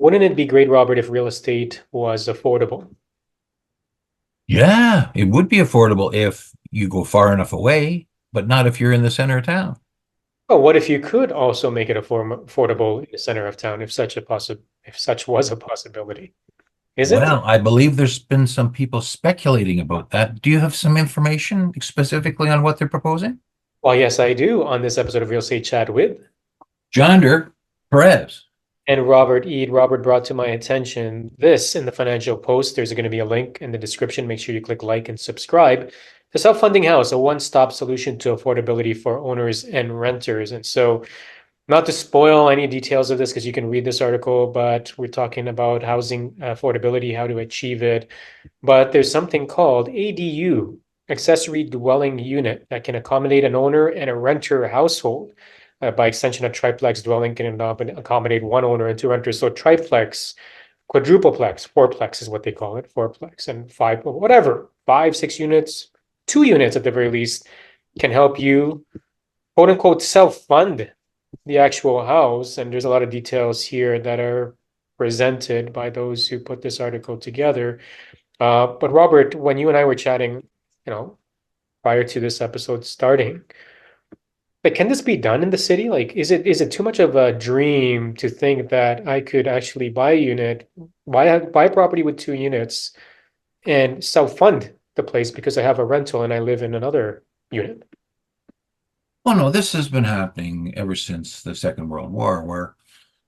Wouldn't it be great, Robert, if real estate was affordable? Yeah, it would be affordable if you go far enough away, but not if you're in the center of town. Oh, what if you could also make it affordable in the center of town, if such was a possibility? Is it? Well, I believe there's been some people speculating about that. Do you have some information specifically on what they're proposing? Well, yes, I do on this episode of Real Estate Chat with Jonder Perez. and Robert Eid. Robert brought to my attention this in the Financial Post. There's going to be a link in the description. Make sure you click like and subscribe. The Self-Funding House, a one-stop solution to affordability for owners and renters. And so not to spoil any details of this because you can read this article, but we're talking about housing affordability, how to achieve it. But there's something called ADU, accessory dwelling unit, that can accommodate an owner and a renter household. By extension, a triplex dwelling can accommodate one owner and two renters. So triplex, quadrupleplex, fourplex is what they call it, fourplex and five, whatever, five, 6 units, 2 units at the very least, can help you quote unquote self-fund the actual house. And there's a lot of details here that are presented by those who put this article together. But Robert, when you and I were chatting, prior to this episode starting, like, can this be done in the city? Like, is it too much of a dream to think that I could actually buy a unit, buy a property with 2 units and self-fund the place because I have a rental and I live in another unit? Oh no, this has been happening ever since the Second World War, where,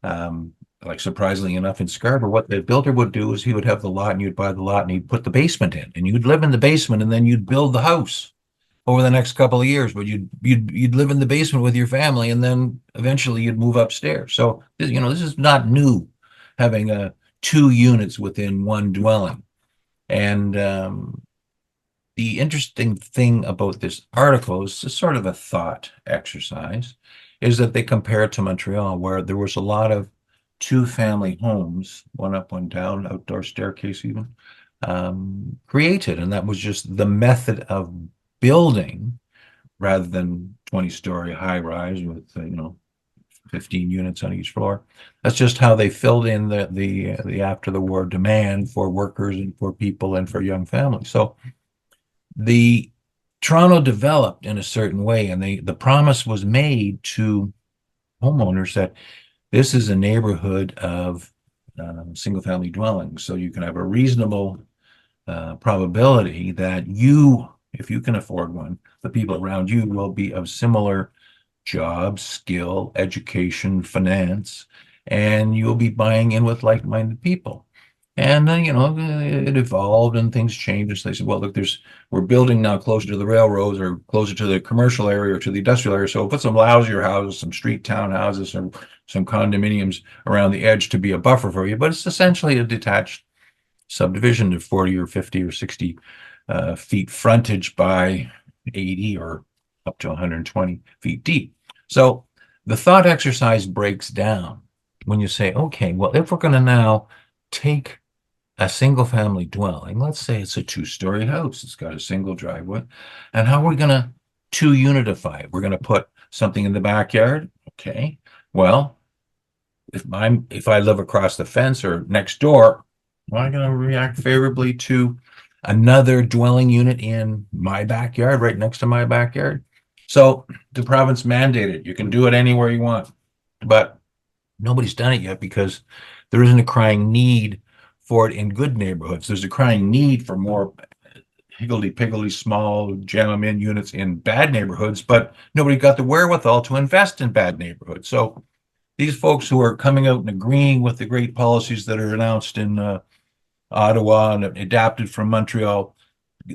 um, like surprisingly enough, in Scarborough, what the builder would do is he would have the lot, and you'd buy the lot, and he'd put the basement in, and you'd live in the basement, and then you'd build the house over the next couple of years. But you'd live in the basement with your family, and then eventually you'd move upstairs. So this is not new, having 2 units within one dwelling. And the interesting thing about this article is just sort of a thought exercise, is that they compare it to Montreal, where there was a lot of two-family homes, one up, one down, outdoor staircase even, created. And that was just the method of building rather than 20-story high rise with, 15 units on each floor. That's just how they filled in the after the war demand for workers and for people and for young families. So the Toronto developed in a certain way, and the promise was made to homeowners that this is a neighborhood of single family dwellings. So you can have a reasonable probability that if you can afford one, the people around you will be of similar job, skill, education, finance, and you'll be buying in with like-minded people. And then, it evolved and things changed. So they said, well, look, we're building now closer to the railroads or closer to the commercial area or to the industrial area. So we'll put some lousier houses, some street townhouses, or some condominiums around the edge to be a buffer for you. But it's essentially a detached subdivision of 40 or 50 or 60 feet frontage by 80 or up to 120 feet deep. So the thought exercise breaks down when you say, okay, well, if we're going to now take a single family dwelling, let's say it's a 2-story house, it's got a single driveway, and how are we going to 2-unitify it? We're going to put something in the backyard. Okay, well, if I live across the fence or next door, am I going to react favorably to another dwelling unit in my backyard, right next to my backyard? So the province mandated you can do it anywhere you want, but nobody's done it yet because there isn't a crying need for it in good neighborhoods. There's a crying need for more higgledy-piggledy small jam them in units in bad neighborhoods, but nobody got the wherewithal to invest in bad neighborhoods. So these folks who are coming out and agreeing with the great policies that are announced in Ottawa and adapted from Montreal,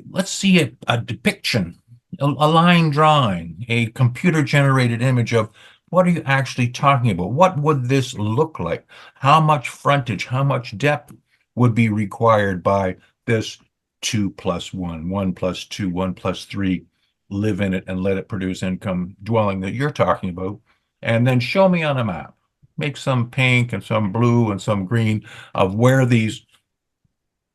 let's see a depiction, a line drawing, a computer generated image of what are you actually talking about? What would this look like? How much frontage, how much depth would be required by this 2+1, 1+2, 1+3, live in it and let it produce income dwelling that you're talking about? And then show me on a map. Make some pink and some blue and some green of where these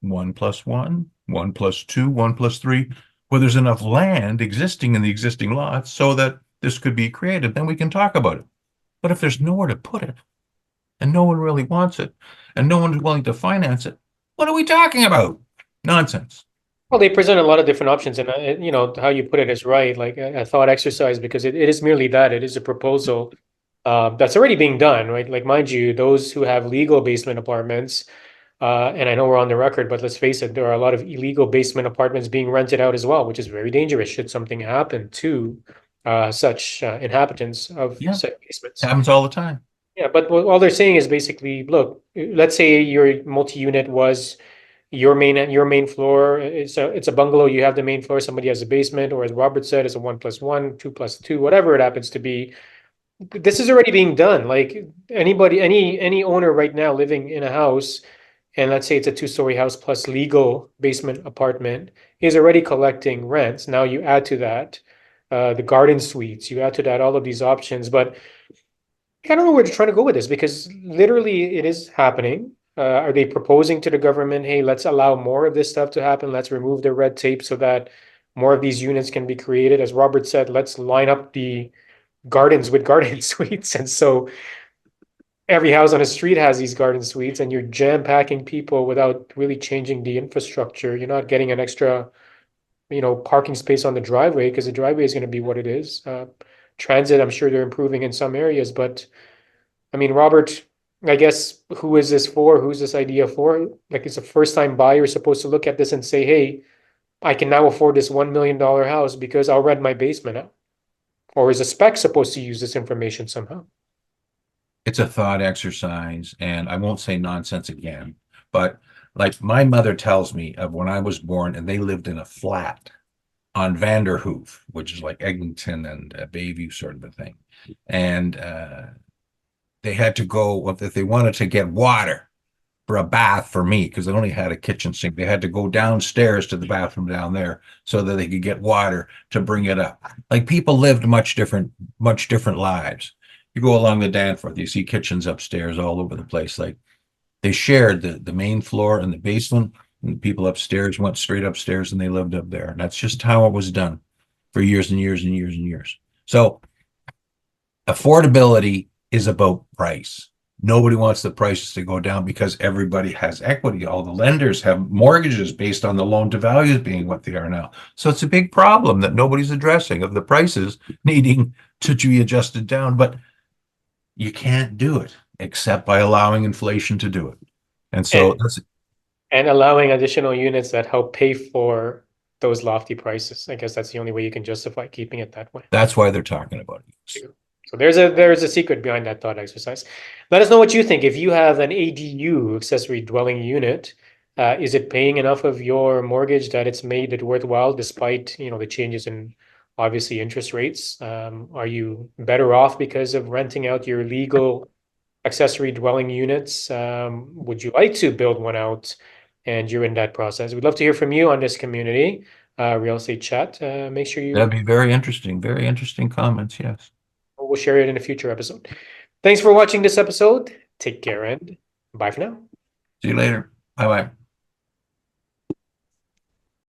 1+1, 1+2, 1+3, where there's enough land existing in the existing lots so that this could be created, then we can talk about it. But if there's nowhere to put it, and no one really wants it, and no one's willing to finance it. What are we talking about? Nonsense. Well, they present a lot of different options, and how you put it is right, like a thought exercise, because it is merely that. It is a proposal that's already being done, right? Like, mind you, those who have legal basement apartments, and I know we're on the record, but let's face it, there are a lot of illegal basement apartments being rented out as well, which is very dangerous should something happen to such inhabitants of Yeah, said basements. happens all the time. Yeah, but all they're saying is basically, look, let's say your multi-unit was your main floor. It's a bungalow. You have the main floor. Somebody has a basement, or as Robert said, it's a 1+1, 2+2, whatever it happens to be. This is already being done. Like anybody, any owner right now living in a house, and let's say it's a two-story house plus legal basement apartment, is already collecting rents. Now you add to that the garden suites. You add to that all of these options, but I don't know where they're trying to go with this because literally it is happening. Are they proposing to the government, hey, let's allow more of this stuff to happen. Let's remove the red tape so that more of these units can be created. As Robert said, let's line up the gardens with garden suites. And so every house on the street has these garden suites, and you're jam packing people without really changing the infrastructure. You're not getting an extra, parking space on the driveway because the driveway is going to be what it is. Transit, I'm sure they're improving in some areas, but I mean, Robert, I guess who is this for? Who's this idea for? Like, it's a first-time buyer supposed to look at this and say, hey, I can now afford this $1 million house because I'll rent my basement out. Or is a spec supposed to use this information somehow? It's a thought exercise, and I won't say nonsense again, but like my mother tells me of when I was born, and they lived in a flat on Vanderhoof, which is like Eglinton and Bayview sort of a thing. And they had to go, if they wanted to get water for a bath for me, because they only had a kitchen sink, they had to go downstairs to the bathroom down there so that they could get water to bring it up. Like people lived much different lives. You go along the Danforth, you see kitchens upstairs all over the place. Like they shared the main floor and the basement, and the people upstairs went straight upstairs and they lived up there. And that's just how it was done for years and years and years and years. So affordability is about price. Nobody wants the prices to go down because everybody has equity. All the lenders have mortgages based on the loan to values being what they are now. So it's a big problem that nobody's addressing of the prices needing to be adjusted down. But you can't do it except by allowing inflation to do it. And so And and allowing additional units that help pay for those lofty prices. I guess that's the only way you can justify keeping it that way. that's why they're talking about it. So there's a secret behind that thought exercise. Let us know what you think. If you have an ADU, accessory dwelling unit, is it paying enough of your mortgage that it's made it worthwhile despite, the changes in obviously interest rates? Are you better off because of renting out your legal accessory dwelling units? Would you like to build one out and you're in that process? We'd love to hear from you on this community, real estate chat. Make sure That'd you be very interesting comments. Yes. We'll share it in a future episode. Thanks for watching this episode. Take care and bye for now. See you later. Bye bye.